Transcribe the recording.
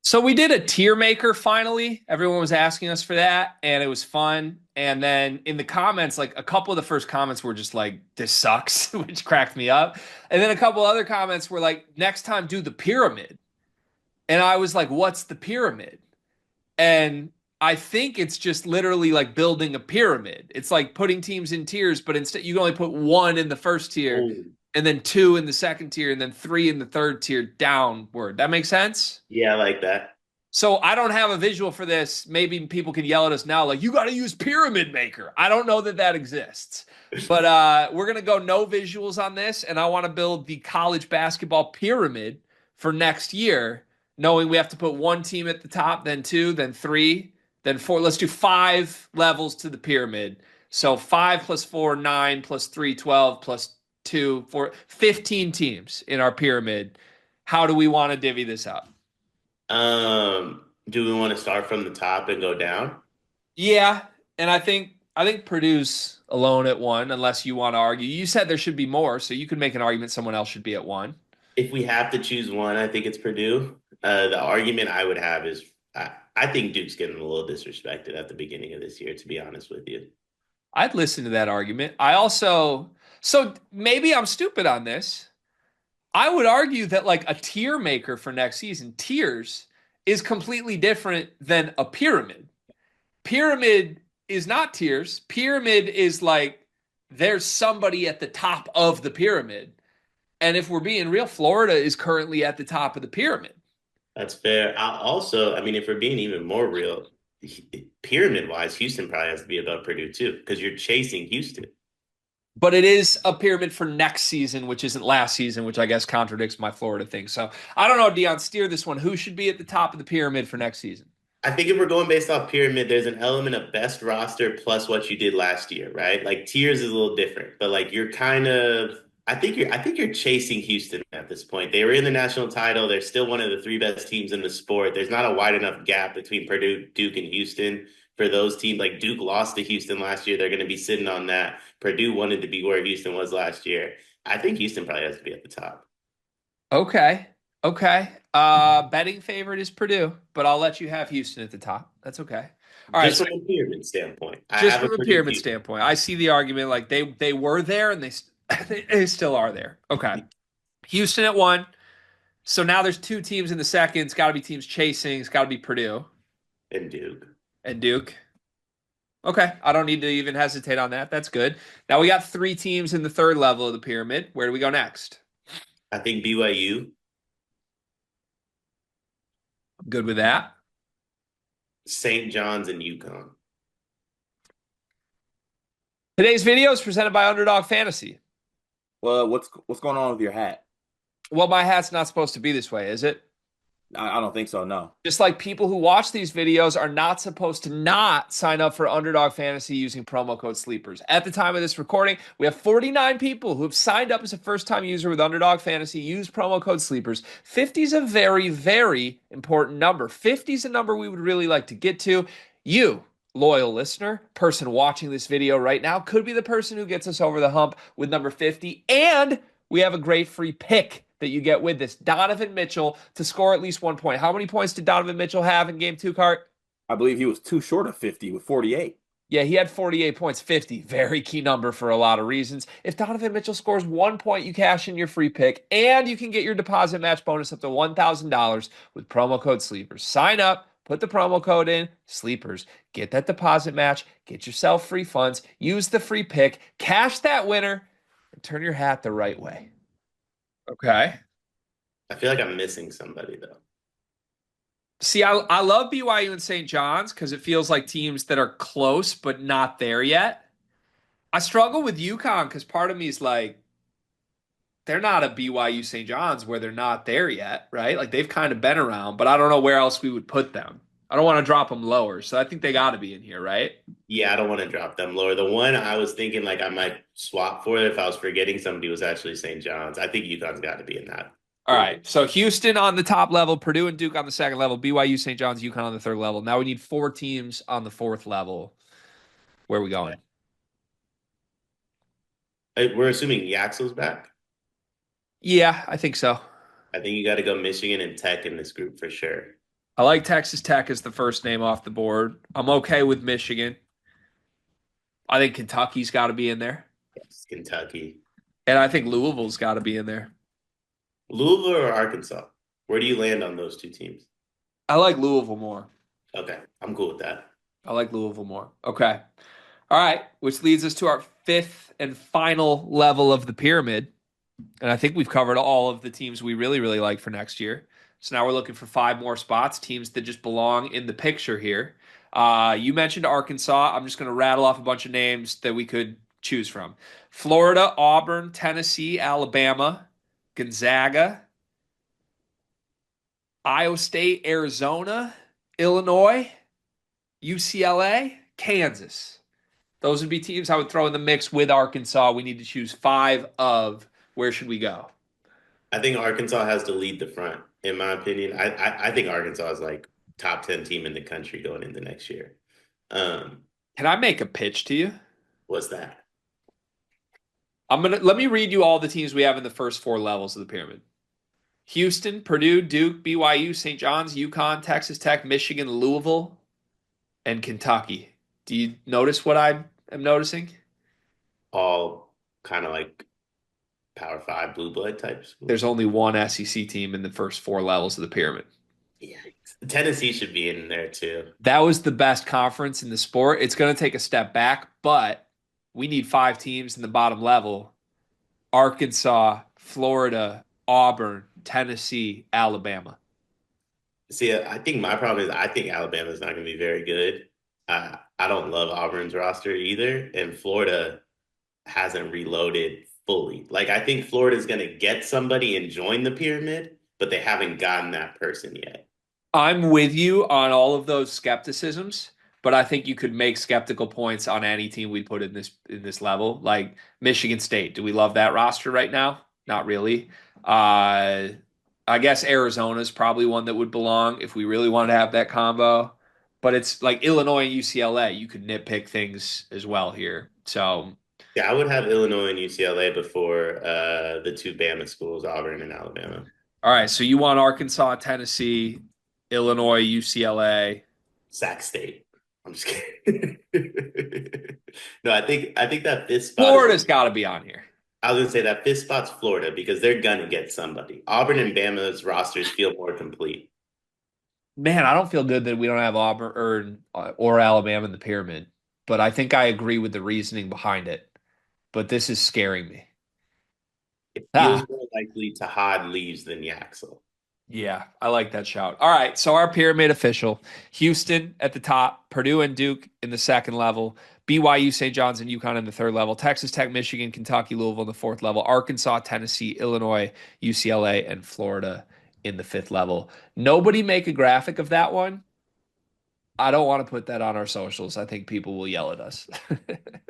So we did a tier maker finally. Everyone was asking us for that, and it was fun. And then in the comments, like a couple of the first comments were just like, "This sucks," which cracked me up. And then a couple other comments were like, "Next time, do the pyramid." And I was like, "What's the pyramid?" And I think it's just literally like building a pyramid. It's like putting teams in tiers, but instead you can only put one in the first tier, Oh, and then two in the second tier, and then three in the third tier downward. That makes sense? yeah, I like that. So I don't have a visual for this. Maybe people can yell at us now, like, you got to use Pyramid Maker. I don't know that that exists. But we're going to go no visuals on this. And I want to build the college basketball pyramid for next year, knowing we have to put one team at the top, then two, then three, then four. Let's do 5 levels to the pyramid. So 5 plus 4, 9 plus 3, 12 plus 2, 4, 15 teams in our pyramid. How do we want to divvy this up? Do we want to start from the top and go down? Yeah, and I think Purdue's alone at one, unless you want to argue. You said there should be more, so you could make an argument someone else should be at one. If we have to choose one, I think it's Purdue. The argument I would have is I think Duke's getting a little disrespected at the beginning of this year, to be honest with you. I'd listen to that argument. I also, so maybe I'm stupid on this. I would argue that like a tier maker for next season, tiers is completely different than a pyramid. Pyramid is not tiers. Pyramid is like there's somebody at the top of the pyramid. And if we're being real, Florida is currently at the top of the pyramid. That's fair. I mean, if we're being even more real, pyramid wise, Houston probably has to be above Purdue too, because you're chasing Houston. But it is a pyramid for next season, which isn't last season, which I guess contradicts my Florida thing. So I don't know, Dion, steer this one. Who should be at the top of the pyramid for next season? I think if we're going based off pyramid, there's an element of best roster plus what you did last year, right? Like tiers is a little different, but like you're kind of I think you're chasing Houston at this point. They were in the national title. They're still one of the three best teams in the sport. There's not a wide enough gap between Purdue, Duke, and Houston for those teams. Like Duke lost to Houston last year. They're going to be sitting on that. Purdue wanted to be where Houston was last year. I think Houston probably has to be at the top. Okay. Okay. Betting favorite is Purdue, but I'll let you have Houston at the top. That's okay. All right. Just So from a pyramid standpoint, I just have a from a Purdue pyramid team. standpoint, I see the argument like they were there and they still are there. Okay. Houston at one. So now there's two teams in the second. It's got to be teams chasing. It's got to be Purdue And Duke. and Duke. Okay, I don't need to even hesitate on that. That's good. Now we got three teams in the third level of the pyramid. Where do we go next? I think BYU, I'm good with that. St. John's, and UConn. Today's video is presented by Underdog Fantasy. Well, what's going on with your hat? Well, my hat's not supposed to be this way, is it? I don't think so. No. Just like people who watch these videos are not supposed to not sign up for Underdog Fantasy using promo code SLEEPERS. At the time of this recording, we have 49 people who have signed up as a first-time user with Underdog Fantasy. Use promo code SLEEPERS. 50 is a very, very important number. 50 is a number we would really like to get to. You, loyal listener, person watching this video right now, could be the person who gets us over the hump with number 50. And we have a great free pick that you get with this. Donovan Mitchell to score at least 1 point. How many points did Donovan Mitchell have in game two, Cart? I believe he was too short of 50 with 48. Yeah, he had 48 points, 50. Very key number for a lot of reasons. If Donovan Mitchell scores 1 point, you cash in your free pick, and you can get your deposit match bonus up to $1,000 with promo code SLEEPERS. Sign up, put the promo code in, SLEEPERS. Get that deposit match, get yourself free funds, use the free pick, cash that winner, and turn your hat the right way. Okay. I feel like I'm missing somebody though. See, I love BYU and St. John's because it feels like teams that are close but not there yet. I struggle with UConn because part of me is like, they're not a BYU St. John's where they're not there yet, right? Like they've kind of been around, but I don't know where else we would put them. I don't want to drop them lower, so I think they got to be in here, right? Yeah, I don't want to drop them lower. The one I was thinking like I might swap for it if I was forgetting somebody was actually St. John's. I think UConn's got to be in that All group. right. So Houston on the top level, Purdue and Duke on the second level, BYU, St. John's, UConn on the third level. Now we need 4 teams on the fourth level. Where are we going? We're assuming Yaxel's back. Yeah, I think so. I think you got to go Michigan and Tech in this group for sure. I like Texas Tech as the first name off the board. I'm okay with Michigan. I think Kentucky's got to be in there. Yes, Kentucky. And I think Louisville's got to be in there. Louisville or Arkansas? Where do you land on those two teams? I like Louisville more. Okay, I'm cool with that. I like Louisville more. Okay. All right. Which leads us to our fifth and final level of the pyramid. And I think we've covered all of the teams we really, really like for next year. So now we're looking for five more spots, teams that just belong in the picture here. You mentioned Arkansas. I'm just going to rattle off a bunch of names that we could choose from: Florida, Auburn, Tennessee, Alabama, Gonzaga, Iowa State, Arizona, Illinois, UCLA, Kansas. Those would be teams I would throw in the mix with Arkansas. We need to choose five of. Where should we go? I think Arkansas has to lead the front, in my opinion. I think Arkansas is like top 10 team in the country going into next year. Um, Can I make a pitch to you? what's that? Let me read you all the teams we have in the first four levels of the pyramid. Houston, Purdue, Duke, BYU, St. John's, UConn, Texas Tech, Michigan, Louisville, and Kentucky. Do you notice what I am noticing? All kind of like Power Five blue blood type schools. There's only one SEC team in the first four levels of the pyramid. Yeah, Tennessee should be in there too. That was the best conference in the sport. It's going to take a step back, but we need five teams in the bottom level: Arkansas, Florida, Auburn, Tennessee, Alabama. See, I think my problem is I think Alabama's not going to be very good. I don't love Auburn's roster either, and Florida hasn't reloaded fully. Like I think Florida's going to get somebody and join the pyramid, but they haven't gotten that person yet. I'm with you on all of those skepticisms, but I think you could make skeptical points on any team we put in this level. Like Michigan State. Do we love that roster right now? Not really. Uh, I guess Arizona's probably one that would belong if we really wanted to have that combo. But it's like Illinois and UCLA. You could nitpick things as well here. So, Yeah, I would have Illinois and UCLA before the two Bama schools, Auburn and Alabama. all right. So you want Arkansas, Tennessee, Illinois, UCLA. Sac State. I'm just kidding. No, I think that fifth spot Florida's got to be on here. I was gonna say that fifth spot's Florida because they're gonna get somebody. Auburn and Bama's rosters feel more complete. Man, I don't feel good that we don't have Auburn or Alabama in the pyramid, but I think I agree with the reasoning behind it. But this is scaring me. It feels Ah, more likely Tahad leaves than Yaxel. yeah, I like that shout. All right, so our pyramid official: Houston at the top, Purdue and Duke in the second level, BYU, St. John's, and UConn in the third level, Texas Tech, Michigan, Kentucky, Louisville in the fourth level, Arkansas, Tennessee, Illinois, UCLA, and Florida in the fifth level. Nobody make a graphic of that one. I don't want to put that on our socials. I think people will yell at us.